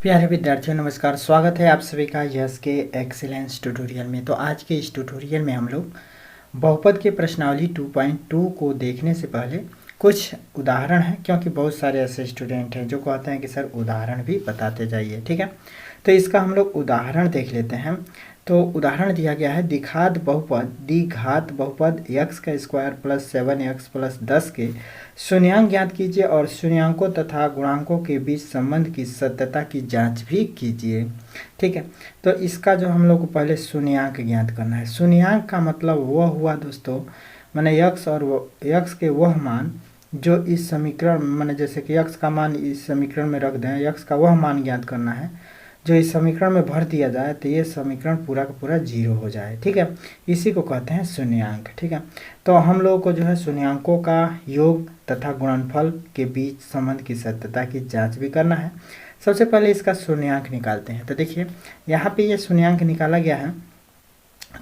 प्यारे विद्यार्थियों नमस्कार, स्वागत है आप सभी का यस के एक्सीलेंस ट्यूटोरियल में। तो आज के इस ट्यूटोरियल में हम लोग बहुपद के प्रश्नावली 2.2 को देखने से पहले कुछ उदाहरण हैं, क्योंकि बहुत सारे ऐसे स्टूडेंट हैं जो कहते हैं कि सर उदाहरण भी बताते जाइए। ठीक है, तो इसका हम लोग उदाहरण देख लेते हैं। तो उदाहरण दिया गया है, द्विघात बहुपद x का स्क्वायर प्लस 7x प्लस 10 के शून्यांक ज्ञात कीजिए और शून्यांकों तथा गुणांकों के बीच संबंध की सत्यता की जांच भी कीजिए। ठीक है, तो इसका जो हम लोग को पहले शून्यांक ज्ञात करना है। शून्यांक का मतलब वह हुआ दोस्तों, माने x के वह मान जो इस समीकरण माने जैसे कि x का मान इस समीकरण में रख दें, x का वह मान ज्ञात करना है जो इस समीकरण में भर दिया जाए तो ये समीकरण पूरा का पूरा जीरो हो जाए। ठीक है, इसी को कहते हैं शून्यांक। ठीक है, तो हम लोगों को जो है शून्यांकों का योग तथा गुणनफल के बीच संबंध की सत्यता की जांच भी करना है। सबसे पहले इसका शून्यांक निकालते हैं। तो देखिए यहाँ पे ये शून्यांक निकाला गया है,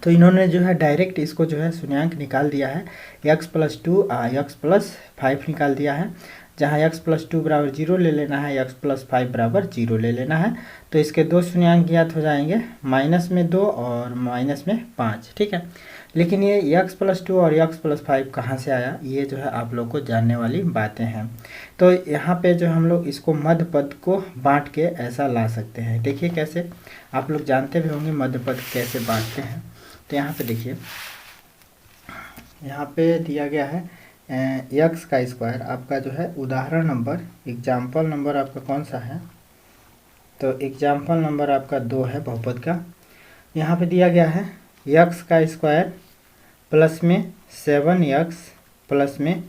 तो इन्होंने जो है डायरेक्ट इसको जो है शून्यांक निकाल दिया है। x प्लस 2 x प्लस 5 निकाल दिया है, जहाँ x प्लस 2 बराबर 0 ले लेना है, x प्लस 5 बराबर 0 ले लेना है। तो इसके दो शून्यांक ज्ञात हो जाएंगे, माइनस में 2 और माइनस में 5। ठीक है, लेकिन ये x प्लस 2 और x प्लस 5 कहाँ से आया, ये जो है आप लोग को जानने वाली बातें हैं। तो यहाँ पे जो हम लोग इसको मध्य पद को बांट के ऐसा ला सकते हैं। देखिए कैसे, आप लोग जानते भी होंगे मध्य पद कैसे बांटते हैं। तो यहाँ पे देखिए, यहाँ पे दिया गया है x का स्क्वायर। आपका जो है उदाहरण नंबर एग्जाम्पल नंबर आपका कौन सा है, तो एग्जाम्पल नंबर आपका 2 है बहुपद का। यहाँ पे दिया गया है x का स्क्वायर प्लस में 7x प्लस में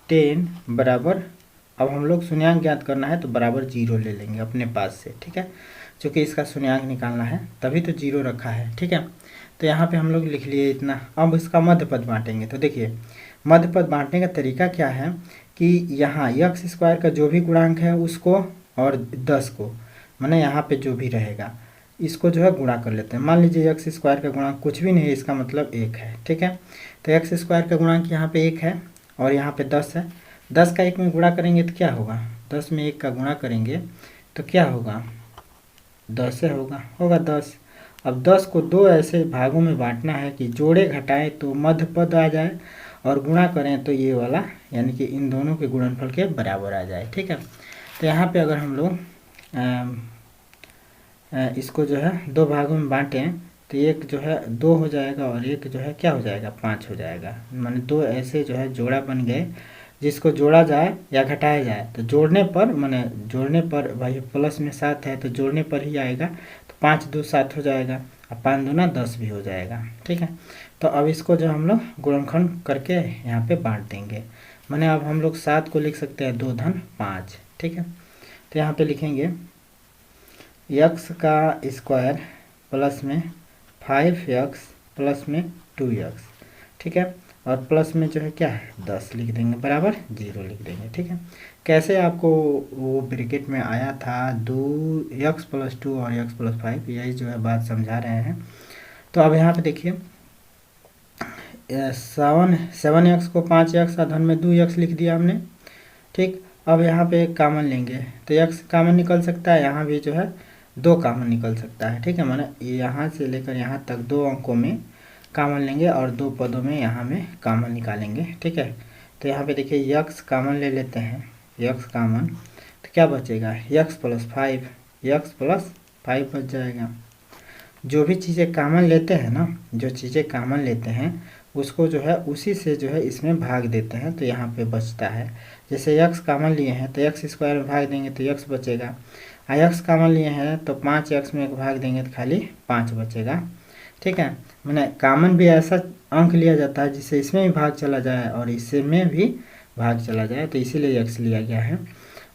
10 बराबर, अब हम लोग शून्यांक ज्ञात करना है तो बराबर 0 ले लेंगे अपने पास से। ठीक है, चूँकि इसका शून्यांक निकालना है तभी तो 0 रखा है। ठीक है, तो यहाँ पे हम लोग लिख लिए इतना। अब इसका मध्य पद बांटेंगे। तो देखिए मध्य पद बांटने का तरीका क्या है कि यहाँ x स्क्वायर का जो भी गुणांक है उसको और 10 को, माने यहाँ पे जो भी रहेगा इसको जो है गुणा कर लेते हैं। मान लीजिए x स्क्वायर का गुणांक कुछ भी नहीं है, इसका मतलब 1 है। ठीक है, तो x स्क्वायर का गुणांक यहाँ पे 1 है और यहाँ पे 10 है। 10 का 1 में गुणा करेंगे तो क्या होगा, 10 में 1 का गुणा करेंगे तो क्या होगा, 10 से होगा 10। अब 10 को दो ऐसे भागों में बांटना है कि जोड़े घटाएं तो मध्य पद आ जाए और गुणा करें तो ये वाला यानी कि इन दोनों के गुणनफल के बराबर आ जाए। ठीक है, तो यहाँ पे अगर हम लोग इसको जो है दो भागों में बांटें तो एक जो है 2 हो जाएगा और एक जो है क्या हो जाएगा, 5 हो जाएगा। माने दो ऐसे जो है जोड़ा बन गए जिसको जोड़ा जाए या घटाया जाए तो जोड़ने पर, माने जोड़ने पर भाई प्लस में 7 है तो जोड़ने पर ही आएगा, तो 5 2 7 हो जाएगा और 5 दूना 10 भी हो जाएगा। ठीक है, तो अब इसको जो हम लोग गुणनखंड करके यहाँ पे बांट देंगे। माने अब हम लोग 7 को लिख सकते हैं 2 धन 5। ठीक है, तो यहाँ पे लिखेंगे x का स्क्वायर प्लस में 5x प्लस में 2x। ठीक है, और प्लस में जो है क्या है 10 लिख देंगे बराबर 0 लिख देंगे। ठीक है, कैसे आपको वो ब्रैकेट में आया था 2x प्लस 2 और x प्लस 5, यही जो है बात समझा रहे हैं। तो अब यहाँ पे देखिए 7x को 5x का धन में 2x लिख दिया हमने। ठीक, अब यहाँ पे एक कामन लेंगे तो x कामन निकल सकता है, यहाँ भी जो है 2 कामन निकल सकता है। ठीक है, माने यहाँ से लेकर यहाँ तक 2 अंकों में कामन लेंगे और 2 पदों में यहाँ में कामन निकालेंगे। ठीक है, तो यहाँ पे देखिए x कामन ले लेते हैं, x कामन तो क्या बचेगा, x प्लस 5 बच जाएगा। जो भी चीज़ें कामन लेते हैं ना, जो चीज़ें कामन लेते हैं उसको जो है उसी से जो है इसमें भाग देते हैं तो यहाँ पे बचता है। जैसे x कामन लिए हैं तो x स्क्वायर में भाग देंगे तो x बचेगा, x कामन लिए हैं तो 5x में एक भाग देंगे तो खाली 5 बचेगा। ठीक है, मैंने कामन भी ऐसा अंक लिया जाता है जिससे इसमें भी भाग चला जाए और इसमें भी भाग चला जाए, तो इसीलिए x लिया गया है।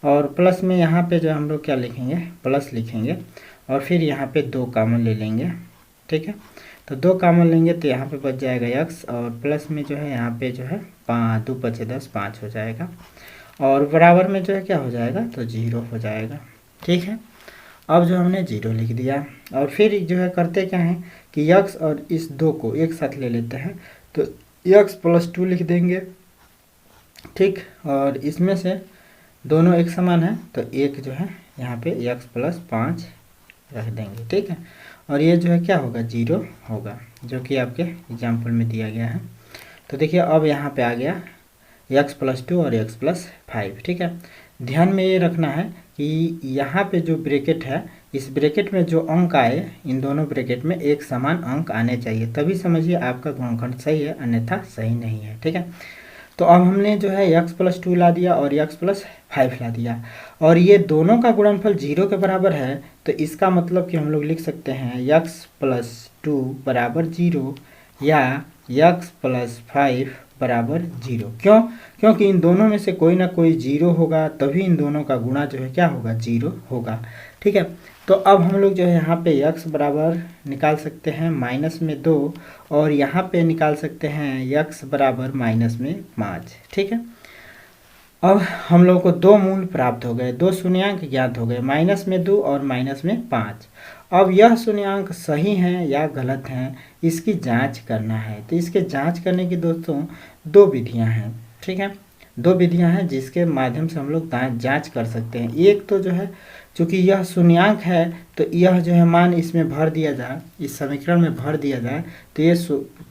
और प्लस में यहाँ पे जो हम लोग क्या लिखेंगे, प्लस लिखेंगे और फिर यहाँ पे 2 कामन ले लेंगे। ठीक है, तो 2 कामन लेंगे तो यहाँ पे बच जाएगा x और प्लस में जो है यहाँ पे जो है 5 2 5 10 5 हो जाएगा और बराबर में जो है क्या हो जाएगा, तो 0 हो जाएगा। ठीक है, अब जो हमने 0 लिख दिया और फिर जो है करते क्या है कि x और इस 2 को एक साथ ले लेते हैं तो x प्लस 2 लिख देंगे। ठीक, और इसमें से दोनों एक समान है तो एक जो है यहाँ पे x प्लस 5 रख देंगे, ठीक है। और ये जो है क्या होगा, 0 होगा, जो कि आपके एग्जाम्पल में दिया गया है। तो देखिए अब यहाँ पे आ गया x प्लस 2 और x प्लस 5, ठीक है। ध्यान में ये रखना है कि यहाँ पे जो ब्रैकेट है, इस ब्रैकेट में जो अंक आए, इन दोनों ब्रैकेट में एक समान अंक आने चाहिए, तभी समझिए आपका गुणनखंड सही है, अन्यथा सही नहीं है, ठीक है। तो अब हमने जो है x प्लस 2 ला दिया और x प्लस 5 ला दिया, और ये दोनों का गुणनफल 0 के बराबर है। तो इसका मतलब कि हम लोग लिख सकते हैं x प्लस 2 बराबर 0 या x प्लस 5 बराबर 0। क्यों? क्योंकि इन दोनों में से कोई ना कोई 0 होगा, तभी इन दोनों का गुणा जो है क्या होगा, 0 होगा, ठीक है। तो अब हम लोग जो है यहाँ पे x बराबर निकाल सकते हैं -2 और यहाँ पे निकाल सकते हैं x बराबर -5, ठीक है। अब हम लोग को दो मूल प्राप्त हो गए, दो शून्यांक ज्ञात हो गए, -2 और -5। अब यह शून्यांक सही हैं या गलत हैं, इसकी जांच करना है। तो इसके जांच करने की दोस्तों दो विधियां हैं, ठीक है। दो विधियां हैं जिसके माध्यम से हम लोग जांच कर सकते हैं। एक तो जो है, चूँकि यह शून्यांक है तो यह जो है मान इसमें भर दिया जाए, इस समीकरण में भर दिया जाए, तो ये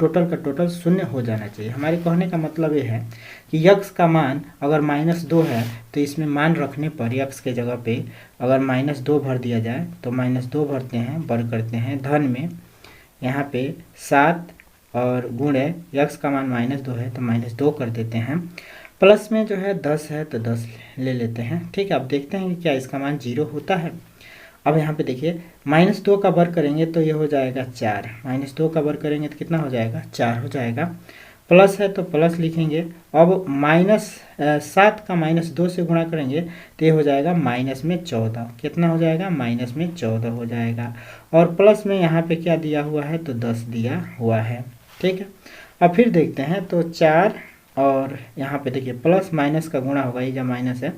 टोटल का टोटल शून्य हो जाना चाहिए। हमारे कहने का मतलब ये है कि x का मान अगर -2 है तो इसमें मान रखने पर x के जगह पे अगर -2 भर दिया जाए, तो -2 भरते हैं, वर्ग करते हैं, धन में यहाँ पे 7 और गुणे x का मान -2 है तो -2 कर देते हैं, प्लस में जो है 10 है तो 10 ले लेते हैं, ठीक है। अब देखते हैं कि क्या इसका मान 0 होता है। अब यहाँ पे देखिए -2 का वर्ग करेंगे तो ये हो जाएगा 4, -2 का वर्ग करेंगे तो कितना हो जाएगा, 4 हो जाएगा। प्लस है तो प्लस लिखेंगे। अब -7 का -2 से गुणा करेंगे तो ये हो जाएगा -14, कितना हो जाएगा, -14 हो जाएगा। और प्लस में यहाँ पे क्या दिया हुआ है, तो 10 दिया हुआ है, ठीक है। अब फिर देखते हैं, तो 4 और यहाँ पे देखिए प्लस माइनस का गुणा होगा, ये जब माइनस है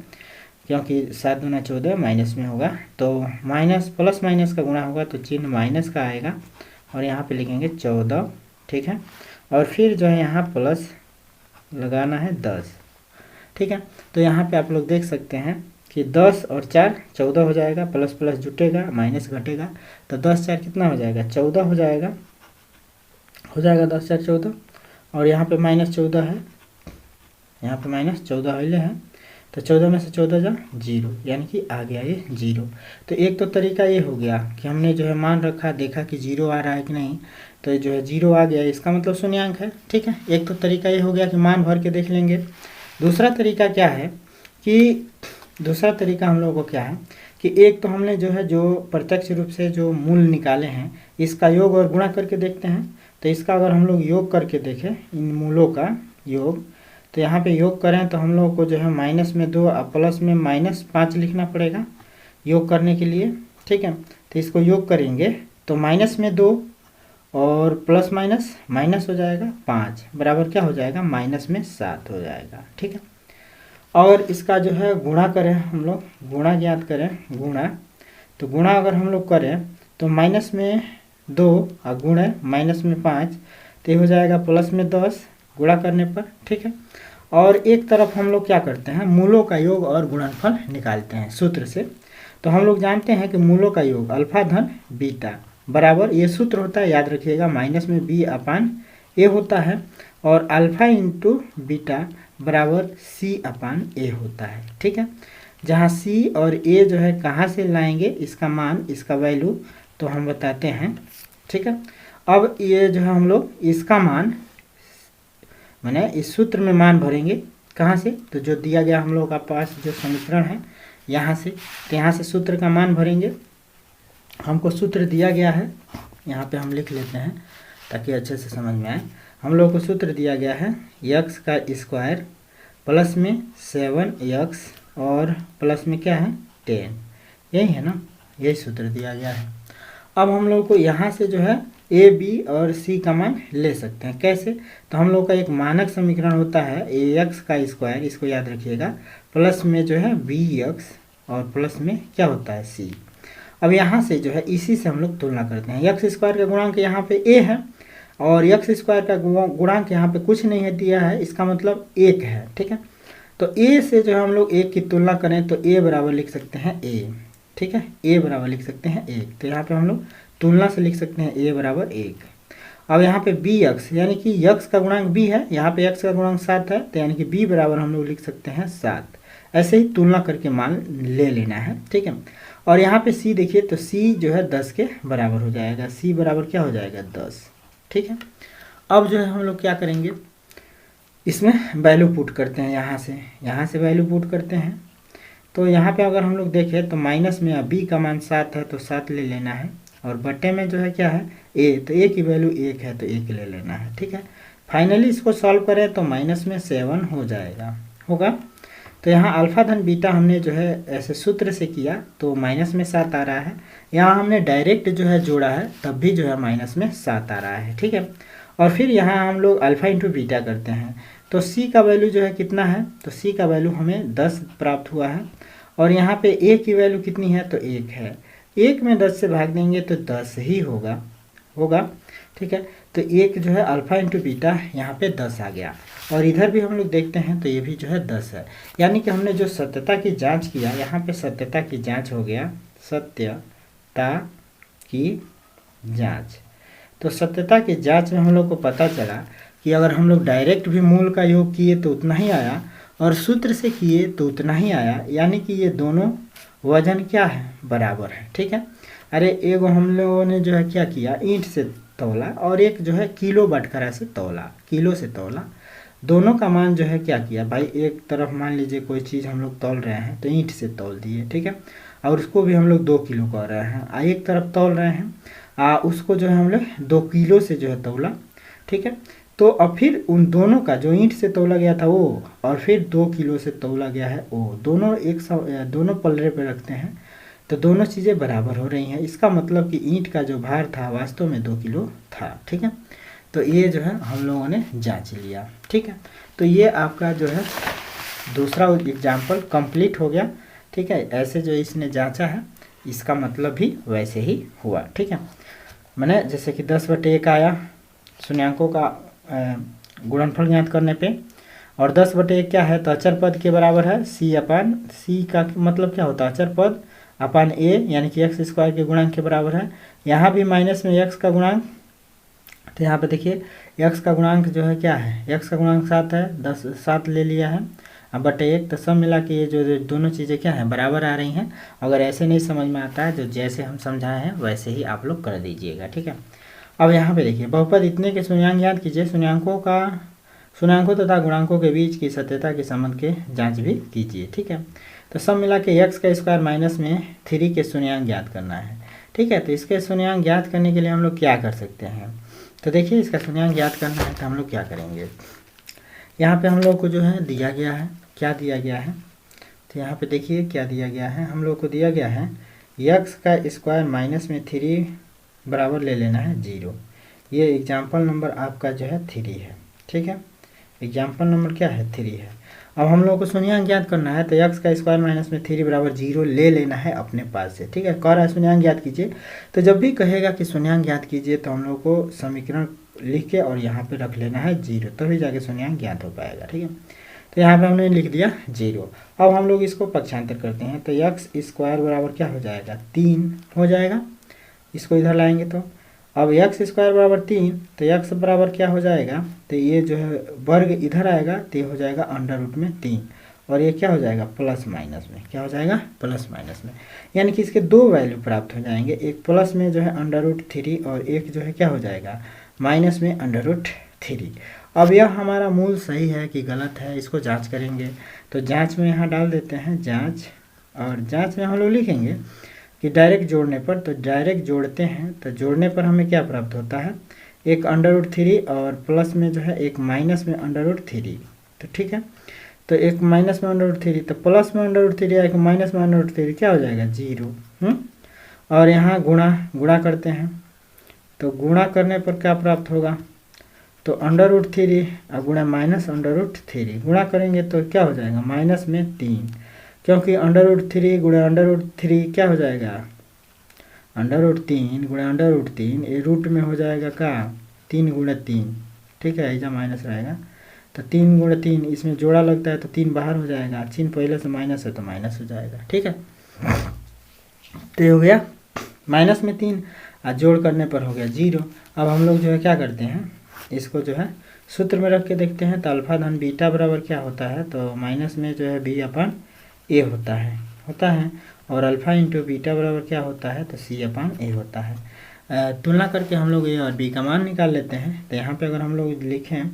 क्योंकि 7 दूना 14 माइनस में होगा, तो माइनस प्लस माइनस का गुणा होगा तो चिन्ह माइनस का आएगा और यहाँ पे लिखेंगे 14, ठीक है। और फिर जो है यहाँ प्लस लगाना है 10, ठीक है। तो यहाँ पे आप लोग देख सकते हैं कि 10 और 4 14 हो जाएगा, प्लस प्लस जुटेगा माइनस घटेगा, तो 10 4 कितना हो जाएगा, 14 हो जाएगा, 10 4 14। और यहाँ पे -14 है, यहाँ पे -14 वाले हैं, तो 14 में से 14 जा 0, यानी कि आ गया ये 0। तो एक तो तरीका ये हो गया कि हमने जो है मान रखा, देखा कि 0 आ रहा है कि नहीं, तो जो है 0 आ गया, इसका मतलब शून्यांक है, ठीक है। एक तो तरीका ये हो गया कि मान भर के देख लेंगे। दूसरा तरीका क्या है कि दूसरा तरीका हम लोगों को क्या है कि एक तो हमने जो है जो प्रत्यक्ष रूप से जो मूल निकाले हैं, इसका योग और गुणा करके देखते हैं। तो इसका अगर हम लोग योग करके देखें, इन मूलों का योग, तो यहाँ पे योग करें तो हम लोग को जो है -2 और प्लस में -5 लिखना पड़ेगा योग करने के लिए, ठीक है। तो इसको योग करेंगे तो -2 और प्लस माइनस माइनस हो जाएगा 5, बराबर क्या हो जाएगा, -7 हो जाएगा, ठीक है। और इसका जो है गुणा करें, हम लोग गुणा ज्ञात करें, गुणा, तो गुणा अगर हम लोग करें तो -2 और गुणे -5, तो ये हो जाएगा +10 गुणा करने पर, ठीक है। और एक तरफ हम लोग क्या करते हैं, मूलों का योग और गुणनफल निकालते हैं सूत्र से। तो हम लोग जानते हैं कि मूलों का योग अल्फा धन बीटा बराबर, ये सूत्र होता है, याद रखिएगा, माइनस में b/a होता है, और अल्फा इंटू बीटा बराबर c/a होता है, ठीक है। जहाँ c और a जो है कहाँ से लाएंगे इसका मान, इसका वैल्यू, तो हम बताते हैं, ठीक है। अब ये जो है हम लोग इसका मान माने इस सूत्र में मान भरेंगे, कहाँ से, तो जो दिया गया हम लोग का पास जो समीकरण है यहाँ से, तो यहाँ से सूत्र का मान भरेंगे। हमको सूत्र दिया गया है, यहाँ पे हम लिख लेते हैं ताकि अच्छे से समझ में आए। हम लोग को सूत्र दिया गया है x का स्क्वायर प्लस में 7x और प्लस में क्या है 10, यही है ना, यही सूत्र दिया गया है। अब हम लोग को यहाँ से जो है a b और c का मान ले सकते हैं, कैसे, तो हम लोग का एक मानक समीकरण होता है ax का स्क्वायर, इसको याद रखिएगा, प्लस में जो है bx और प्लस में क्या होता है c। अब यहाँ से जो है इसी से हम लोग तुलना करते हैं, x स्क्वायर का गुणांक यहाँ पे a है और x स्क्वायर का गुणांक यहाँ पे कुछ नहीं है दिया है, इसका मतलब 1 है, ठीक है। तो a से जो है हम लोग 1 की तुलना करें तो a बराबर लिख सकते हैं a, ठीक है, a बराबर लिख सकते हैं 1। तो यहाँ पे हम लोग तुलना से लिख सकते हैं a बराबर 1। अब यहाँ पे bx यानी कि x का गुणांक b है, यहाँ पे x का गुणांक 7 है, तो यानी कि b बराबर हम लोग लिख सकते हैं 7। ऐसे ही तुलना करके मान ले लेना है, ठीक है। और यहाँ पे c देखिए, तो c जो है 10 के बराबर हो जाएगा, c बराबर क्या हो जाएगा 10, ठीक है। अब जो है हम लोग क्या करेंगे, इसमें वैल्यू पुट करते हैं, यहाँ से वैल्यू पुट करते हैं। तो यहाँ पे अगर हम लोग देखें तो माइनस में b का मान 7 है तो 7 ले लेना है, और बटे में जो है क्या है a, तो a की वैल्यू 1 है तो 1 ले लेना है, ठीक है। फाइनली इसको सॉल्व करें तो माइनस में 7 हो जाएगा, होगा। तो यहाँ अल्फा धन बीटा हमने जो है ऐसे सूत्र से किया तो माइनस में 7 आ रहा है। यहाँ हमने डायरेक्ट जो है जोड़ा है तब भी जो है माइनस में 7 आ रहा है, ठीक है। और फिर यहाँ हम लोग अल्फा इंटू बीटा करते हैं तो c का वैल्यू जो है कितना है, तो c का वैल्यू हमें 10 प्राप्त हुआ है। और यहाँ पे a की वैल्यू कितनी है, तो 1 है। 1 में 10 से भाग देंगे तो 10 ही होगा, ठीक है। तो 1 जो है अल्फा इंटू बीटा यहाँ पे 10 आ गया। और इधर भी हम लोग देखते हैं तो ये भी जो है 10 है। यानी कि हमने जो सत्यता की जांच किया, यहाँ पे सत्यता की जांच हो गया, सत्यता की जांच। तो सत्यता की जांच में हम लोग को पता चला कि अगर हम लोग डायरेक्ट भी मूल का योग किए तो उतना ही आया, और सूत्र से किए तो उतना ही आया, यानी कि ये दोनों वजन क्या है, बराबर है, ठीक है। अरे एगो हम लोगों ने जो है क्या किया, ईंट से तौला, और एक जो है किलो बटखरा से तौला, किलो से तौला। दोनों का मान जो है क्या किया भाई, एक तरफ मान लीजिए कोई चीज़ हम लोग तौल रहे हैं तो ईंट से तौल दिए, ठीक है। और उसको भी हम लोग 2 किलो कह रहे हैं, एक तरफ तौल रहे हैं उसको जो है हम लोग 2 किलो से जो है तौला, ठीक है। तो अब फिर उन दोनों का जो ईंट से तौला गया था वो, और फिर 2 किलो से तौला गया है वो, दोनों दोनों पलड़े पे रखते हैं तो दोनों चीज़ें बराबर हो रही हैं। इसका मतलब कि ईंट का जो भार था वास्तव में 2 किलो था, ठीक है। तो ये जो है हम लोगों ने जांच लिया, ठीक है। तो ये आपका जो है दूसरा एग्जाम्पल कंप्लीट हो गया, ठीक है। ऐसे जो इसने जांचा है इसका मतलब भी वैसे ही हुआ, ठीक है। मैंने जैसे कि 10/1 आया शून्यांकों का गुणनफल ज्ञात करने पे, और 10/1 क्या है, तो अचर पद के बराबर है c का मतलब क्या होता है, अचर पद अपान a, यानी कि x स्क्वायर के गुणांक के बराबर है। यहाँ भी माइनस में x का गुणांक, तो यहाँ पे देखिए x का गुणांक जो है क्या है, x का गुणांक 7 है, 7 ले लिया है, अब बटे 1। तो सब मिला के ये जो दोनों चीज़ें क्या हैं, बराबर आ रही हैं। अगर ऐसे नहीं समझ में आता है तो जैसे हम समझाए हैं वैसे ही आप लोग कर दीजिएगा, ठीक है। अब यहाँ पे देखिए बहुपद इतने के शून्यांक याद कीजिए, शून्यांकों तथा गुणांकों के बीच की सत्यता के संबंध के जांच भी कीजिए, ठीक है। तो सब मिला के x का स्क्वायर माइनस में 3 के शून्यांक ज्ञात करना है, ठीक है। तो इसके शून्यांक ज्ञात करने के लिए हम लोग क्या कर सकते हैं, तो देखिए इसका शून्यांक ज्ञात करना है तो हम लोग क्या करेंगे, यहाँ पे हम लोग को जो है दिया गया है, क्या दिया गया है, तो यहाँ पे देखिए क्या दिया गया है, हम लोग को दिया गया है x का स्क्वायर माइनस में 3 बराबर ले लेना है 0। ये एग्जाम्पल नंबर आपका जो है 3 है, ठीक है। एग्जाम्पल नंबर क्या है, 3 है। अब हम लोग को शून्यांक ज्ञात करना है तो x का स्क्वायर माइनस में 3 बराबर 0 ले लेना है अपने पास से, ठीक है। कह रहा है शून्यांक ज्ञात कीजिए, तो जब भी कहेगा कि शून्यांक ज्ञात कीजिए तो हम लोग को समीकरण लिख के और यहाँ पे रख लेना है 0, तभी जाके शून्यांक ज्ञात हो पाएगा, ठीक है। तो यहाँ पे हमने लिख दिया 0। अब हम लोग इसको पक्षांतर करते हैं तो x स्क्वायर बराबर क्या हो जाएगा, 3 हो जाएगा। इसको इधर लाएंगे तो अब x स्क्वायर बराबर 3, तो x बराबर क्या हो जाएगा, तो ये जो है वर्ग इधर आएगा तो ये हो जाएगा अंडर रूट में 3, और ये क्या हो जाएगा प्लस माइनस में, क्या हो जाएगा प्लस माइनस में, यानी कि इसके 2 वैल्यू प्राप्त हो जाएंगे, एक प्लस में जो है अंडर रूट 3 और एक जो है क्या हो जाएगा माइनस में अंडर रूट 3। अब यह हमारा मूल सही है कि गलत है, इसको जांच करेंगे। तो जांच में यहाँ डाल देते हैं जांच, और जांच में हम लोग लिखेंगे कि डायरेक्ट जोड़ने पर, तो डायरेक्ट जोड़ते हैं तो जोड़ने पर हमें क्या प्राप्त होता है, एक अंडर रूट 3 और प्लस में जो है एक माइनस में अंडर रूट 3, तो ठीक है। तो एक माइनस में अंडर रूट 3 तो प्लस में अंडर रूट 3 एक माइनस में अंडर रूट 3 क्या हो जाएगा 0। और यहाँ गुणा करते हैं तो गुणा करने पर क्या प्राप्त होगा, तो अंडर रूट 3 और गुणा माइनस अंडर रूट 3 गुणा करेंगे तो क्या हो जाएगा माइनस में 3, क्योंकि अंडर रूट 3 गुणा अंडर रूट 3 क्या हो जाएगा अंडर रूट 3 गुणा अंडर रूट 3, ये रूट में हो जाएगा का 3 गुणा 3, ठीक है, ऐसा माइनस रहेगा। तो 3 गुणा 3 इसमें जोड़ा लगता है तो 3 बाहर हो जाएगा, चिन्ह पहले से माइनस है तो माइनस हो जाएगा, ठीक है। तो ये हो गया माइनस में 3 और जोड़ करने पर हो गया 0। अब हम लोग जो है क्या करते हैं, इसको जो है सूत्र में रख के देखते हैं। तो अल्फा धन बीटा बराबर क्या होता है, तो माइनस में जो है बी अपन ए होता है और अल्फा इंटू बीटा बराबर क्या होता है, तो सी अपन ए होता है। तुलना करके हम लोग ए और बी का मान निकाल लेते हैं। तो यहाँ पे अगर हम लोग लिखें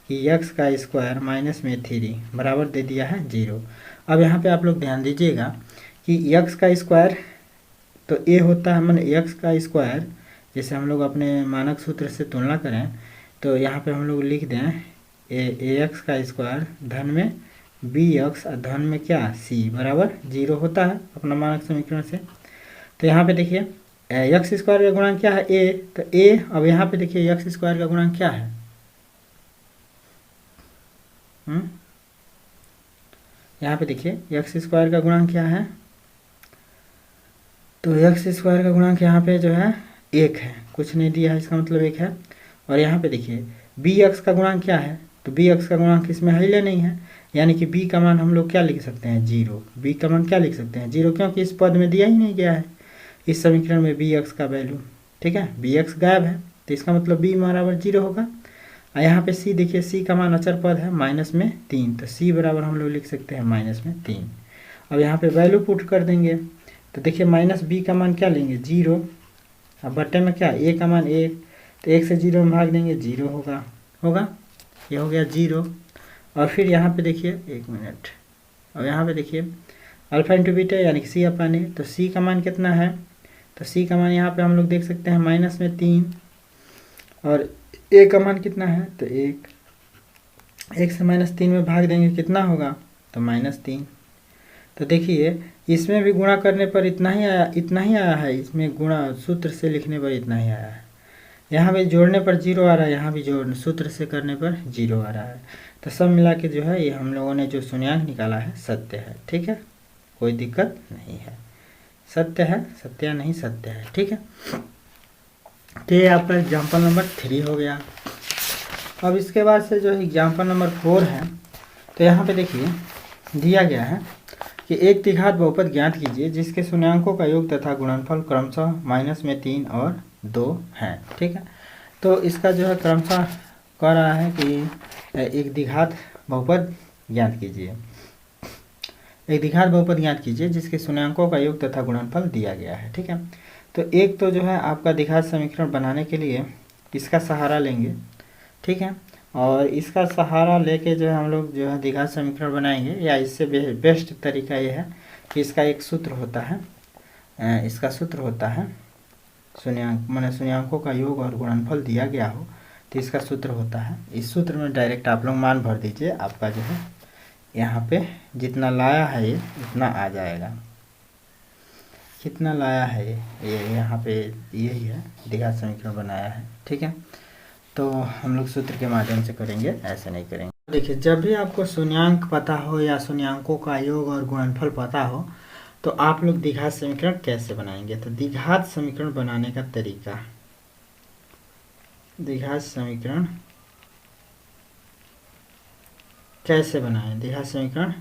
कि x का स्क्वायर माइनस में 3 बराबर दे दिया है 0। अब यहाँ पे आप लोग ध्यान दीजिएगा कि x का स्क्वायर तो a होता है, माने x का स्क्वायर जैसे हम लोग अपने मानक सूत्र से तुलना करें तो यहाँ पे हम लोग लिख दें ax का स्क्वायर धन में bx और धन में क्या c बराबर 0 होता है अपना मानक समीकरण से। तो यहाँ पे देखिए एक्स स्क्वायर का गुणांक क्या है a, तो a। अब यहाँ पे देखिए एक्स स्क्वायर का गुणांक क्या है, यहाँ पे देखिए एक्स स्क्वायर का गुणांक क्या है, तो एक्स स्क्वायर का गुणांक यहाँ पे जो है 1 है, कुछ नहीं दिया है, इसका मतलब 1 है। और यहाँ पे देखिए बी एक्स का गुणांक क्या है, तो बी एक्स का गुणांक इसमें है नहीं है, यानी कि बी का मान हम लोग क्या लिख सकते हैं 0। बी का मान क्या लिख सकते हैं 0, क्योंकि इस पद में दिया ही नहीं गया है इस समीकरण में बी एक्स का वैल्यू। ठीक है, बी एक्स गायब है तो इसका मतलब बी बराबर 0 होगा। और यहाँ पे सी देखिए, सी का मान अचर पद है माइनस में 3, तो सी बराबर हम लोग लिख सकते हैं माइनस में 3। अब यहाँ पे वैल्यू पुट कर देंगे तो देखिए माइनस बी का मान क्या लेंगे 0, अब बट्टे में क्या ए का मान 1, तो 1 से 0 में भाग देंगे 0 होगा ये हो गया 0। और फिर यहाँ पे देखिए 1 मिनट, और यहाँ पे देखिए अल्फा इंटू बीटा यानी कि सी अपन ए, तो सी का मान कितना है, तो सी का मान यहाँ पे हम लोग देख सकते हैं माइनस में 3। और ए का मान कितना है, तो 1 से माइनस 3 में भाग देंगे कितना होगा, तो -3। तो देखिए इसमें भी गुणा करने पर इतना ही आया है, इसमें गुणा सूत्र से लिखने पर इतना ही आया है। यहाँ भी जोड़ने पर 0 आ रहा है, यहाँ भी जोड़ सूत्र से करने पर 0 आ रहा है। तो सब मिला के जो है ये हम लोगों ने जो शून्यांक निकाला है सत्य है। ठीक है, कोई दिक्कत नहीं है, सत्य है, सत्य नहीं सत्य है। ठीक है, तो ये आपका एग्जाम्पल नंबर 3 हो गया। अब इसके बाद से जो एग्जाम्पल नंबर 4 है, तो यहाँ पे देखिए दिया गया है कि एक द्विघात बहुपद ज्ञात कीजिए जिसके शून्यांकों का योग तथा गुणनफल क्रमशः माइनस में 3 और 2 हैं। ठीक है, तो इसका जो है क्रमशः कह रहा है कि एक द्विघात बहुपद ज्ञात कीजिए, एक द्विघात बहुपद ज्ञात कीजिए जिसके शून्यांकों का योग तथा गुणनफल दिया गया है। ठीक है, तो एक तो जो है आपका द्विघात समीकरण बनाने के लिए इसका सहारा लेंगे। ठीक है, और इसका सहारा लेके जो है हम लोग जो है द्विघात समीकरण बनाएंगे, या इससे बेस्ट तरीका ये है कि इसका एक सूत्र होता है, इसका सूत्र होता है शून्यांक माने शून्यांकों का योग और गुणनफल दिया गया हो तो इसका सूत्र होता है। इस सूत्र में डायरेक्ट आप लोग मान भर दीजिए, आपका जो है यहाँ पे जितना लाया है ये उतना आ जाएगा। कितना लाया है ये यहाँ पे यही है, द्विघात समीकरण बनाया है। ठीक है, तो हम लोग सूत्र के माध्यम से करेंगे, ऐसे नहीं करेंगे। देखिए जब भी आपको शून्यांक पता हो या शून्यांकों का योग और गुणनफल पता हो तो आप लोग द्विघात समीकरण कैसे बनाएंगे। तो द्विघात समीकरण बनाने का तरीका, द्विघात समीकरण कैसे बनाएं, द्विघात समीकरण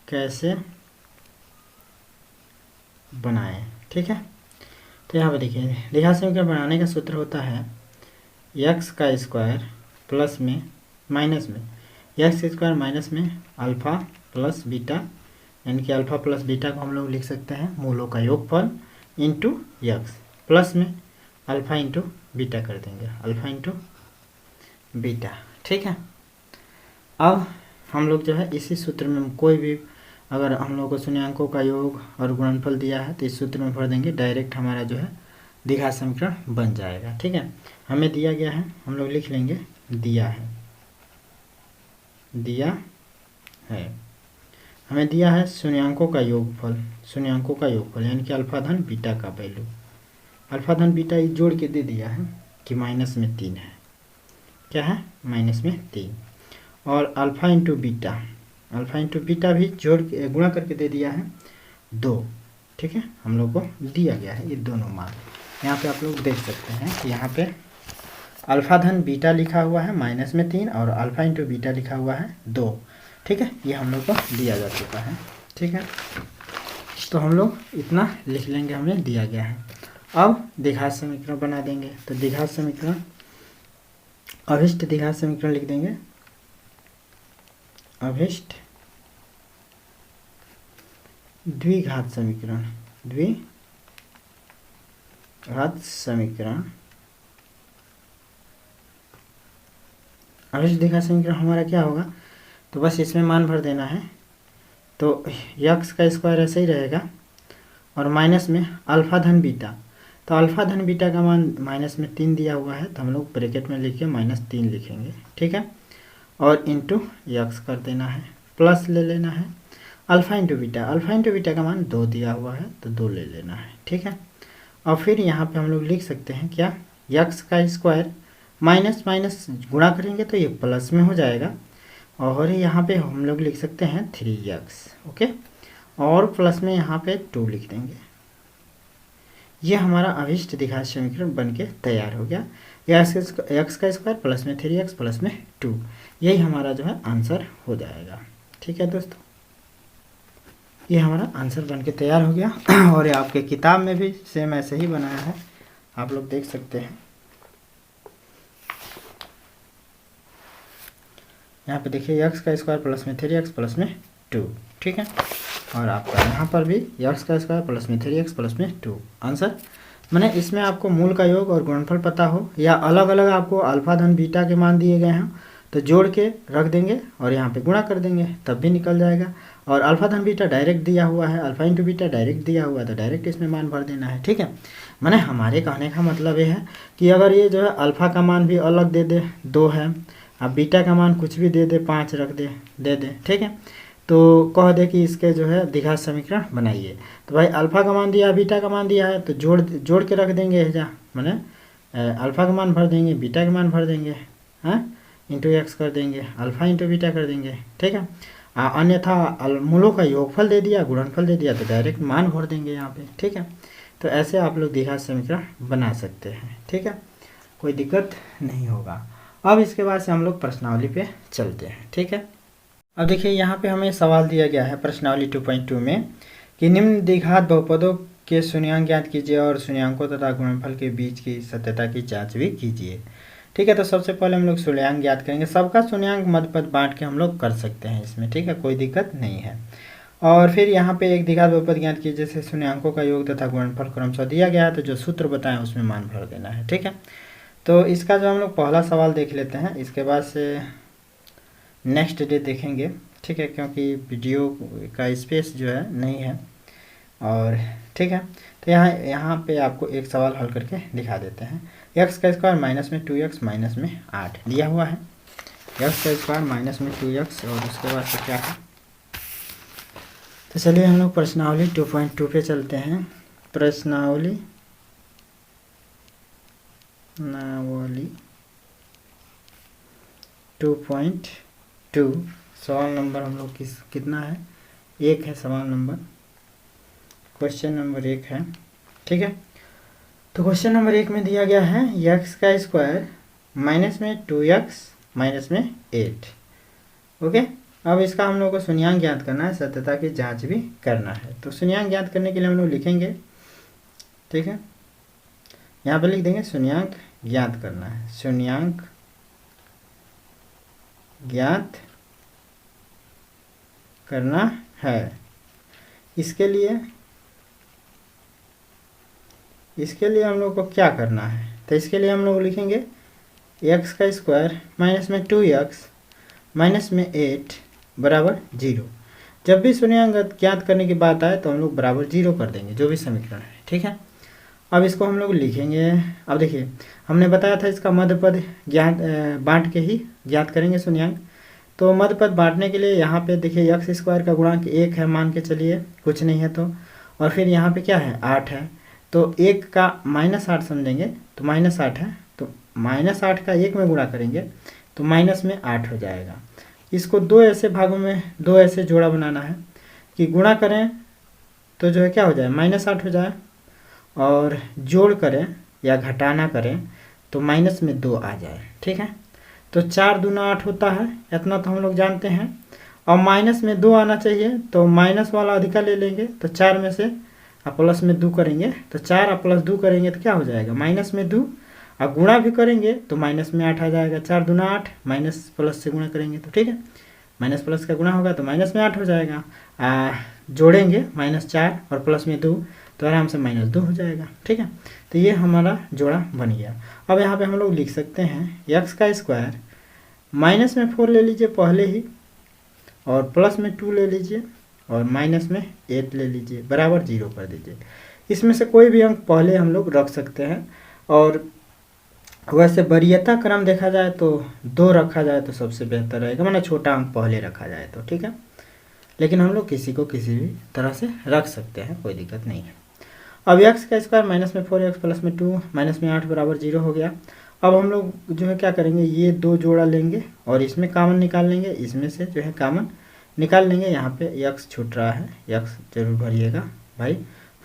कैसे बनाएं। ठीक है, तो यहाँ पे देखिए द्विघात समीकरण बनाने का सूत्र होता है एक्स का स्क्वायर प्लस में माइनस में एक्स स्क्वायर माइनस में अल्फ़ा प्लस बीटा, यानी कि अल्फ़ा प्लस बीटा को हम लोग लिख सकते हैं मूलों का योगफल इंटू एक्स, प्लस में अल्फ़ा इंटू बीटा कर देंगे, अल्फ़ा इंटू बीटा। ठीक है, अब हम लोग जो है इसी सूत्र में कोई भी अगर हम लोग को शून्यांकों का योग और गुणनफल दिया है तो इस सूत्र में भर देंगे, डायरेक्ट हमारा जो है द्विघात समीकरण बन जाएगा। ठीक है, हमें दिया गया है, हम लोग लिख लेंगे दिया है, दिया है हमें दिया है शून्यांकों का योगफल, शून्यांकों का योगफल यानी कि अल्फा धन बीटा का वैल्यू, अल्फा धन बीटा जोड़ के दे दिया है कि माइनस में 3 है, क्या है माइनस में 3, और alpha into beta, alpha into beta भी जोड़ के गुणा करके दे दिया है 2। ठीक है, हम लोग को दिया गया है ये दोनों मान। यहाँ पे आप लोग देख सकते हैं कि यहाँ पे अल्फा धन बीटा लिखा हुआ है माइनस में 3 और अल्फा इंटू बीटा लिखा हुआ है 2। ठीक है, ये हम लोग को दिया जा चुका है। ठीक है, तो हम लोग इतना लिख लेंगे, हमें दिया गया है। अब द्विघात समीकरण बना देंगे। तो द्विघात समीकरण, अभिष्ट द्विघात समीकरण लिख देंगे, अभिष्ट द्विघात समीकरण, द्विघात समीकरण, अभिष्ट द्विघात समीकरण हमारा क्या होगा, तो बस इसमें मान भर देना है। तो यक्स का स्क्वायर ऐसे ही रहेगा और माइनस में अल्फा धन बीटा, तो अल्फा धन बीटा का मान माइनस में 3 दिया हुआ है, तो हम लोग ब्रैकेट में लिख के -3 लिखेंगे, ठीक है। और इंटू यक्स कर देना है, प्लस ले लेना है alpha into beta, alpha into beta का मान 2 दिया हुआ है, तो 2 ले लेना है, ठीक है। और फिर यहाँ पे हम लोग लिख सकते हैं क्या, यक्स का स्क्वायर माइनस माइनस गुणा करेंगे तो ये प्लस में हो जाएगा, और यहाँ पे हम लोग लिख सकते हैं 3x, ओके, और प्लस में यहाँ पे 2 लिख देंगे। ये हमारा अभिष्ट द्विघात समीकरण बन के तैयार हो गया। एक्स का स्क्वायर प्लस में 3x प्लस में 2, यही हमारा जो है आंसर हो जाएगा, ठीक है दोस्तों। ये हमारा आंसर बन के तैयार हो गया और ये आपके किताब में भी सेम ऐसे ही बनाया है, आप लोग देख सकते हैं। यहाँ पे देखिए एक्स का स्क्वायर प्लस में 3x प्लस में 2, ठीक है। और आपका यहाँ पर भी एक्स का स्क्वायर प्लस में 3x प्लस में 2 आंसर। मैंने इसमें आपको मूल का योग और गुणनफल पता हो या अलग अलग आपको अल्फा धन बीटा के मान दिए गए हैं तो जोड़ के रख देंगे और यहाँ पे गुणा कर देंगे तब भी निकल जाएगा। और अल्फा धन बीटा डायरेक्ट दिया हुआ है, अल्फा इंटू बीटा डायरेक्ट दिया हुआ है, तो डायरेक्ट इसमें मान भर देना है, ठीक है। मैंने हमारे कहने का मतलब ये है कि अगर ये जो है अल्फा का मान भी अलग दे दे 2 है, अब बीटा का मान कुछ भी दे दे 5 रख दे दे दे, ठीक है, तो कह दे कि इसके जो है द्विघात समीकरण बनाइए। तो भाई अल्फा का मान दिया बीटा का मान दिया है तो जोड़ के रख देंगे, जा मैंने अल्फा का मान भर देंगे, बीटा का मान भर देंगे, हाँ, इंटू एक्स कर देंगे, अल्फा इंटू बीटा कर देंगे, ठीक है। अन्यथा मूलों का योगफल दे दिया, गुणनफल दे दिया तो डायरेक्ट मान भर देंगे यहाँ पे, ठीक है। तो ऐसे आप लोग द्विघात समीकरण बना सकते हैं, ठीक है, कोई दिक्कत नहीं होगा। अब इसके बाद से हम लोग प्रश्नावली पे चलते हैं, ठीक है। अब देखिए यहाँ पे हमें सवाल दिया गया है प्रश्नावली 2.2 में कि निम्न द्विघात बहुपदों के शून्यांक ज्ञात कीजिए और शून्यांकों तथा गुणनफल के बीच की सत्यता की जांच भी कीजिए, ठीक है। तो सबसे पहले हम लोग शून्यांक ज्ञात करेंगे, सबका शून्यांक मध्यपद बांट के हम लोग कर सकते हैं इसमें, ठीक है, कोई दिक्कत नहीं है। और फिर यहाँ पे एक द्विघात बहुपद ज्ञात कीजिए जैसे शून्यांकों का योग तथा गुणनफल क्रमशः दिया गया है, तो जो सूत्र बताएं उसमें मान भर देना है, ठीक है। तो इसका जो हम लोग पहला सवाल देख लेते हैं, इसके बाद से नेक्स्ट डे देखेंगे, ठीक है, क्योंकि वीडियो का स्पेस जो है नहीं है, और ठीक है। तो यहाँ पे आपको एक सवाल हल करके दिखा देते हैं। एक्स का स्क्वायर माइनस में 2x माइनस में 8 दिया हुआ है, एक्स का स्क्वायर माइनस में 2x और उसके बाद से क्या है। तो चलिए हम लोग प्रश्नावली 2.2 पे चलते हैं। प्रश्नावली 2.2 सवाल नंबर हम लोग कितना है, 1 है सवाल नंबर, क्वेश्चन नंबर 1 है, ठीक है। तो क्वेश्चन नंबर 1 में दिया गया है एक्स का स्क्वायर माइनस में 2x माइनस में 8, ओके। अब इसका हम लोग को शून्यांक ज्ञात करना है, सत्यता की जांच भी करना है। तो शून्यांक ज्ञात करने के लिए हम लोग लिखेंगे, ठीक है, यहाँ पे लिख देंगे शून्यांक ज्ञात करना है, शून्यांक ज्ञात करना है। इसके लिए हम लोग को क्या करना है, तो इसके लिए हम लोग लिखेंगे एक्स का स्क्वायर माइनस में 2x माइनस में 8 बराबर 0। जब भी शून्यांक ज्ञात करने की बात आए तो हम लोग बराबर 0 कर देंगे जो भी समीकरण है, ठीक है। अब इसको हम लोग लिखेंगे। अब देखिए हमने बताया था इसका मध्यपद ज्ञात बांट के ही ज्ञात करेंगे शून्यांक। तो मध्यपद बांटने के लिए यहाँ पे देखिए एक्स स्क्वायर का गुणांक 1 है मान के चलिए, कुछ नहीं है तो, और फिर यहाँ पे क्या है 8 है, तो 1 का -8 समझेंगे तो -8 है, तो -8 का 1 में गुणा करेंगे तो माइनस में 8 हो जाएगा। इसको 2 ऐसे भागों में 2 ऐसे जोड़ा बनाना है कि गुणा करें तो जो है क्या हो जाए -8 हो जाए, और जोड़ करें या घटाना करें तो माइनस में 2 आ जाए, ठीक है। तो 4 दूना 8 होता है, इतना तो हम लोग जानते हैं। और माइनस में 2 आना चाहिए, तो माइनस वाला अधिका ले लेंगे, तो 4 में से आप प्लस में 2 करेंगे तो 4 और प्लस 2 करेंगे तो क्या हो जाएगा, माइनस में 2, और गुणा भी करेंगे तो माइनस में 8 आ जाएगा। 4 दूना 8, माइनस प्लस से गुणा करेंगे तो ठीक है, माइनस प्लस का गुणा होगा तो माइनस में 8 हो जाएगा। जोड़ेंगे -4 और प्लस में 2 तो आराम से -2 हो जाएगा। ठीक है, तो ये हमारा जोड़ा बन गया। अब यहाँ पे हम लोग लिख सकते हैं x का स्क्वायर, माइनस में 4 ले लीजिए पहले ही, और प्लस में 2 ले लीजिए, और माइनस में 8 ले लीजिए, बराबर 0 कर दीजिए। इसमें से कोई भी अंक पहले हम लोग रख सकते हैं, और वैसे वरीयता क्रम देखा जाए तो 2 रखा जाए तो सबसे बेहतर रहेगा, माना छोटा अंक पहले रखा जाए तो। ठीक है, लेकिन हम लोग किसी को किसी भी तरह से रख सकते हैं, कोई दिक्कत नहीं है। अब x का स्क्वायर माइनस में 4x प्लस में 2 माइनस में 8 बराबर 0 हो गया। अब हम लोग जो है क्या करेंगे, ये 2 जोड़ा लेंगे और इसमें कॉमन निकाल लेंगे, इसमें से जो है कॉमन निकाल लेंगे। यहाँ पे x छूट रहा है, x जरूर भरिएगा भाई।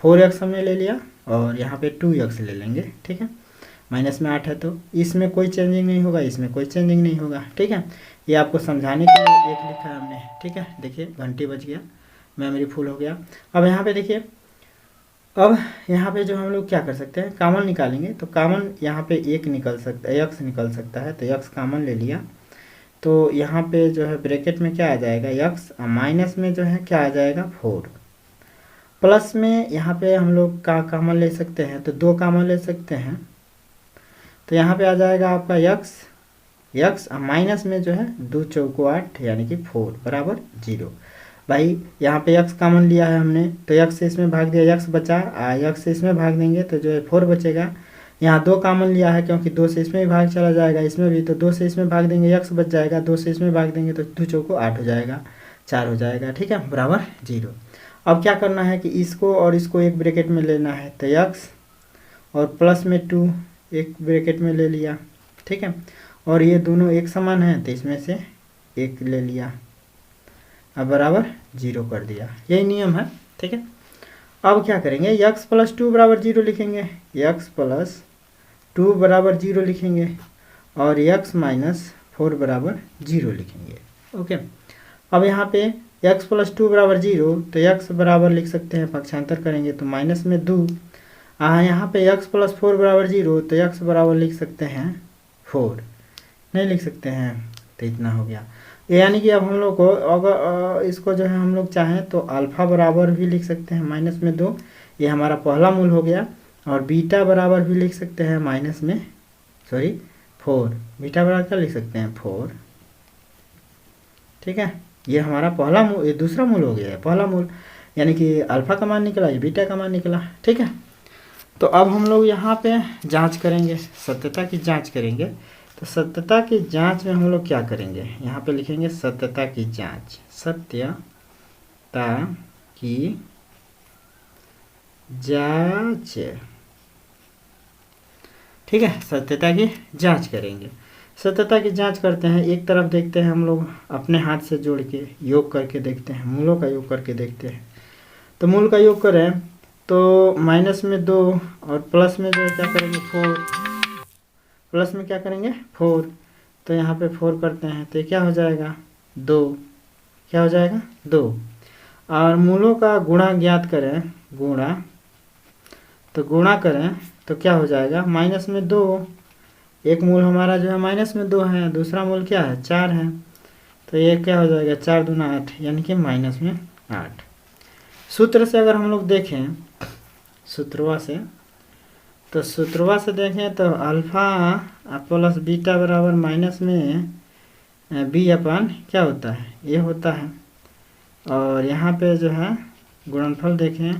4x हमने ले लिया और यहाँ पे 2x ले लेंगे। ठीक है, माइनस में 8 है तो इसमें कोई चेंजिंग नहीं होगा, इसमें कोई चेंजिंग नहीं होगा। ठीक है, ये आपको समझाने के लिए एक लिखा है हमने। ठीक है, देखिए घंटी बज गया, मेमोरी फुल हो गया। अब यहाँ पे देखिए, अब यहाँ पे जो हम लोग क्या कर सकते हैं, कॉमन निकालेंगे तो कॉमन यहाँ पे एक निकल सकता है, x निकल सकता है, तो x कॉमन ले लिया तो यहाँ पे जो है ब्रैकेट में क्या आ जाएगा x, माइनस में जो है क्या आ जाएगा 4, प्लस में यहाँ पे हम लोग का कॉमन ले सकते हैं तो 2 कॉमन ले सकते हैं, तो यहाँ पे आ जाएगा आपका x माइनस में जो है 2 चौको 8 यानी कि 4 बराबर 0। भाई यहाँ पे x कॉमन लिया है हमने तो x से इसमें भाग दिया, x बचा, x से इसमें भाग देंगे तो जो है 4 बचेगा। यहाँ 2 कॉमन लिया है क्योंकि 2 से इसमें भी भाग चला जाएगा, इसमें भी, तो 2 से इसमें भाग देंगे x बच जाएगा, 2 से इसमें भाग देंगे तो 2 चौको 8 हो जाएगा, 4 हो जाएगा। ठीक है, बराबर 0। अब क्या करना है कि इसको और इसको एक ब्रैकेट में लेना है, तो x और प्लस में 2 एक ब्रैकेट में ले लिया। ठीक है, और ये दोनों एक समान है तो इसमें से एक ले लिया, अब बराबर 0 कर दिया, यही नियम है। ठीक है, अब क्या करेंगे, x प्लस 2 बराबर 0 लिखेंगे, x प्लस 2 बराबर 0 लिखेंगे, और x माइनस 4 बराबर 0 लिखेंगे। ओके, अब यहाँ पे x प्लस 2 बराबर 0 तो x बराबर लिख सकते हैं, पक्षांतर करेंगे तो माइनस में 2, यहाँ पे x प्लस 4 बराबर 0 तो x बराबर लिख सकते हैं 4, नहीं लिख सकते हैं, तो इतना हो गया। यानी कि अब हम लोग को अगर इसको जो है हम लोग चाहें तो अल्फ़ा बराबर भी लिख सकते हैं माइनस में 2, ये हमारा पहला मूल हो गया, और बीटा बराबर भी लिख सकते हैं माइनस में 4, बीटा बराबर क्या लिख सकते हैं 4। ठीक है, ये हमारा पहला मूल, ये दूसरा मूल हो गया है, पहला मूल यानी कि अल्फ़ा का मान निकला, ये बीटा का मान निकला। ठीक है, तो अब हम लोग यहाँ पे जांच करेंगे, सत्यता की जांच करेंगे। तो सत्यता की जांच में हम लोग क्या करेंगे, यहाँ पे लिखेंगे सत्यता की जांच, सत्यता की जांच। ठीक है, सत्यता की जांच करेंगे। सत्यता की जांच करते हैं, एक तरफ देखते हैं हम लोग अपने हाथ से जोड़ के योग करके देखते हैं, मूलों का योग करके देखते हैं। तो मूल का योग करें तो माइनस में 2 और प्लस में जो है क्या करेंगे 4, प्लस में क्या करेंगे 4, तो यहाँ पे 4 करते हैं तो क्या हो जाएगा 2, क्या हो जाएगा 2। और मूलों का गुणा ज्ञात करें, गुणा, तो गुणा करें तो क्या हो जाएगा माइनस में 2, एक मूल हमारा जो है माइनस में 2 है, दूसरा मूल क्या है 4 है, तो ये क्या हो जाएगा 4 दूना 8 यानी कि माइनस में 8। सूत्र से अगर हम लोग देखें, सूत्रवा से, तो सूत्रवा से देखें तो अल्फ़ा प्लस बीटा बराबर माइनस में बी अपान क्या होता है, ये होता है, और यहाँ पे जो है गुणनफल देखें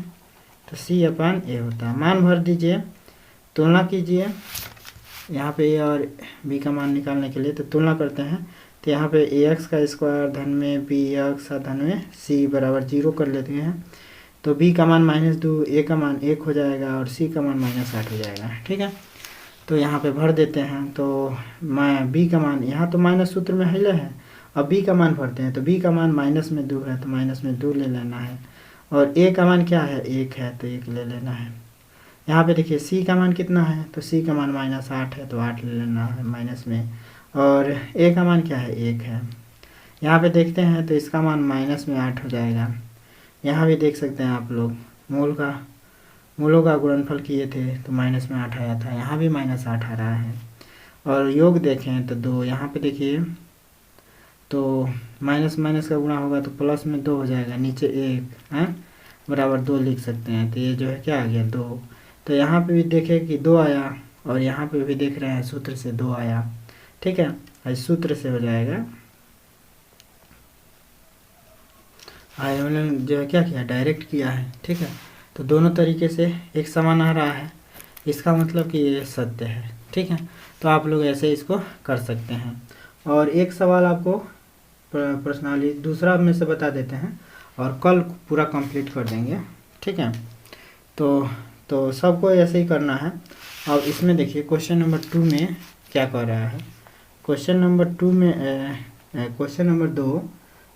तो सी अपान ए होता है। मान भर दीजिए, तुलना कीजिए, यहाँ पे ए और बी का मान निकालने के लिए तो तुलना करते हैं, तो यहाँ पे ए एक्स का स्क्वायर धन में बी एक्स धन में सी बराबर 0 कर लेते हैं, तो b का मान -2, a का मान 1 हो जाएगा और c का मान -8 हो जाएगा। ठीक है, तो यहाँ पे भर देते हैं, तो b का मान यहाँ तो माइनस सूत्र में हिले है, अब b का मान भरते हैं तो b का मान माइनस में 2 है तो माइनस में 2 ले लेना है, और a का मान क्या है 1 है तो 1 ले लेना है। यहाँ पे देखिए c का मान कितना है, तो c का मान -8 है तो 8 ले लेना है माइनस में, और a का मान क्या है 1 है। यहाँ पे देखते हैं तो इसका मान माइनस में 8 हो जाएगा। यहाँ भी देख सकते हैं आप लोग, मूलों का गुणनफल किए थे तो माइनस में 8 आया था, यहाँ भी माइनस 8 आ रहा है। और योग देखें तो 2, यहाँ पे देखिए तो माइनस माइनस का गुणा होगा तो प्लस में 2 हो जाएगा, नीचे 1 है बराबर 2 लिख सकते हैं। तो ये जो है क्या आ गया 2। तो यहाँ पे भी देखें कि 2 आया, और यहाँ पे भी देख रहे हैं सूत्र से 2 आया। ठीक है, इस सूत्र से हो जाएगा। हमने जो है क्या किया, डायरेक्ट किया है। ठीक है, तो दोनों तरीके से एक समान आ रहा है, इसका मतलब कि ये सत्य है। ठीक है, तो आप लोग ऐसे इसको कर सकते हैं। और एक सवाल आपको प्रश्नावली दूसरा में से बता देते हैं और कल पूरा कंप्लीट कर देंगे। ठीक है, तो सबको ऐसे ही करना है। अब इसमें देखिए क्वेश्चन नंबर 2 में क्या कर रहा है। क्वेश्चन नंबर 2 में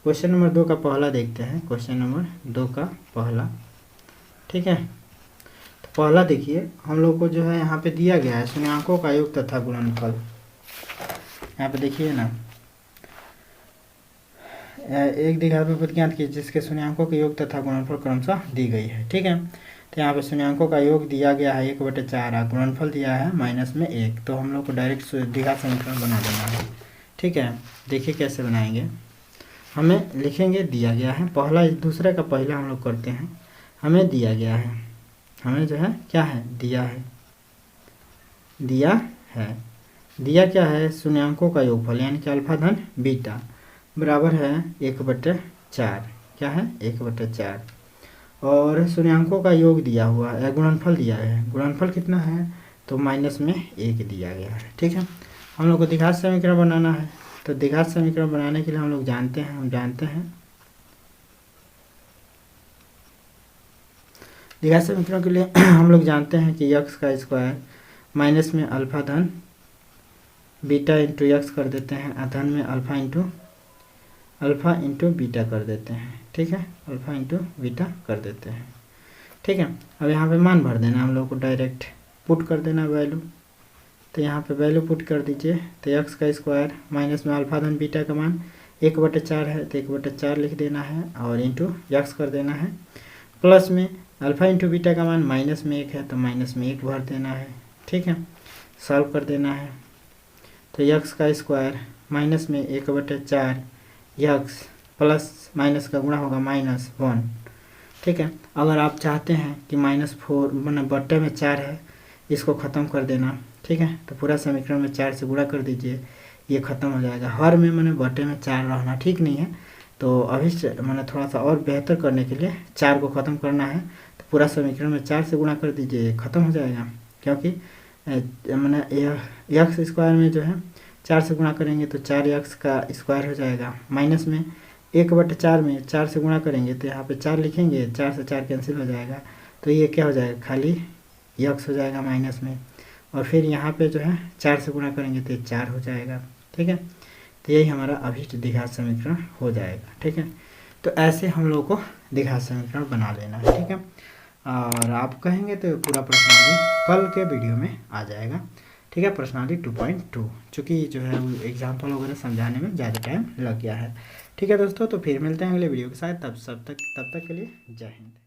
क्वेश्चन नंबर 2 का पहला देखते हैं। क्वेश्चन नंबर 2 का पहला, ठीक है, तो पहला देखिए हम लोग को जो है यहाँ पे दिया गया है शून्याङ्कों का योग तथा गुणनफल। यहाँ पे देखिए ना, एक द्विघात ज्ञात की जिसके शून्याङ्कों के योग तथा गुणनफल क्रमशः दी गई है। ठीक है, तो यहाँ पे शून्याङ्कों का योग दिया गया है 1/4, गुणनफल दिया है -1। तो हम लोग को डायरेक्ट द्विघात समीकरण बना देना है। ठीक है, देखिए कैसे बनाएंगे। हमें लिखेंगे दिया गया है, पहला दूसरे का पहला हम लोग करते हैं। हमें दिया गया है, हमें जो है क्या है, दिया दिया क्या है, शून्याङ्कों का योगफल यानी कि अल्फा धन बीटा बराबर है 1/4। क्या है, 1/4। और शून्याङ्कों का योग दिया हुआ है, गुणनफल दिया है। गुणनफल कितना है, तो -1 दिया गया है। ठीक है, हम लोग को द्विघात समीकरण बनाना है। तो द्विघात समीकरण बनाने के लिए हम लोग जानते हैं द्विघात समीकरण के लिए हम लोग जानते हैं कि x का स्क्वायर माइनस में अल्फा धन बीटा इंटू एक्स कर देते हैं, अधन में अल्फा इंटू बीटा कर देते हैं। ठीक है, अल्फा इंटू बीटा कर देते हैं। ठीक है, अब यहाँ पे मान भर देना, हम लोग को डायरेक्ट पुट कर देना वैल्यू। तो यहाँ पे वैल्यू पुट कर दीजिए। तो x का स्क्वायर माइनस में अल्फा धन बीटा का मान 1/4 है, तो 1/4 लिख देना है और इंटू एक्स कर देना है। प्लस में अल्फा इंटू बीटा का मान -1 है, तो -1 भर देना है। ठीक है, सॉल्व कर देना है। तो x का स्क्वायर माइनस में 1/4 x प्लस माइनस का गुणा होगा -1। ठीक है, अगर आप चाहते हैं कि -4 मतलब बट्टे में 4 है, इसको ख़त्म कर देना। ठीक है, तो पूरा समीकरण में 4 से गुणा कर दीजिए, ये ख़त्म हो जाएगा। हर में मैंने बट्टे में 4 रहना ठीक नहीं है, तो अभी मैंने थोड़ा सा और बेहतर करने के लिए 4 को ख़त्म करना है। तो पूरा समीकरण में 4 से गुणा कर दीजिए, ख़त्म हो जाएगा। क्योंकि मैंने एक्स स्क्वायर में जो है 4 से गुणा करेंगे तो 4x का स्क्वायर हो जाएगा। माइनस में 1/4 में 4 से गुणा करेंगे तो यहाँ पे 4 लिखेंगे, 4 से 4 कैंसिल हो जाएगा, तो ये क्या हो जाएगा, खाली x हो जाएगा माइनस में। और फिर यहाँ पे जो है 4 से गुणा करेंगे तो 4 हो जाएगा। ठीक है, तो यही हमारा अभीष्ट द्विघात समीकरण हो जाएगा। ठीक है, तो ऐसे हम लोग को द्विघात समीकरण बना लेना है। ठीक है, और आप कहेंगे तो पूरा प्रश्नावली कल के वीडियो में आ जाएगा। ठीक है, प्रश्नावली 2.2, चूँकि जो है एग्जाम्पल वगैरह समझाने में ज़्यादा टाइम लग गया है। ठीक है दोस्तों, तो फिर मिलते हैं अगले वीडियो के साथ, तब तक के लिए जय हिंद।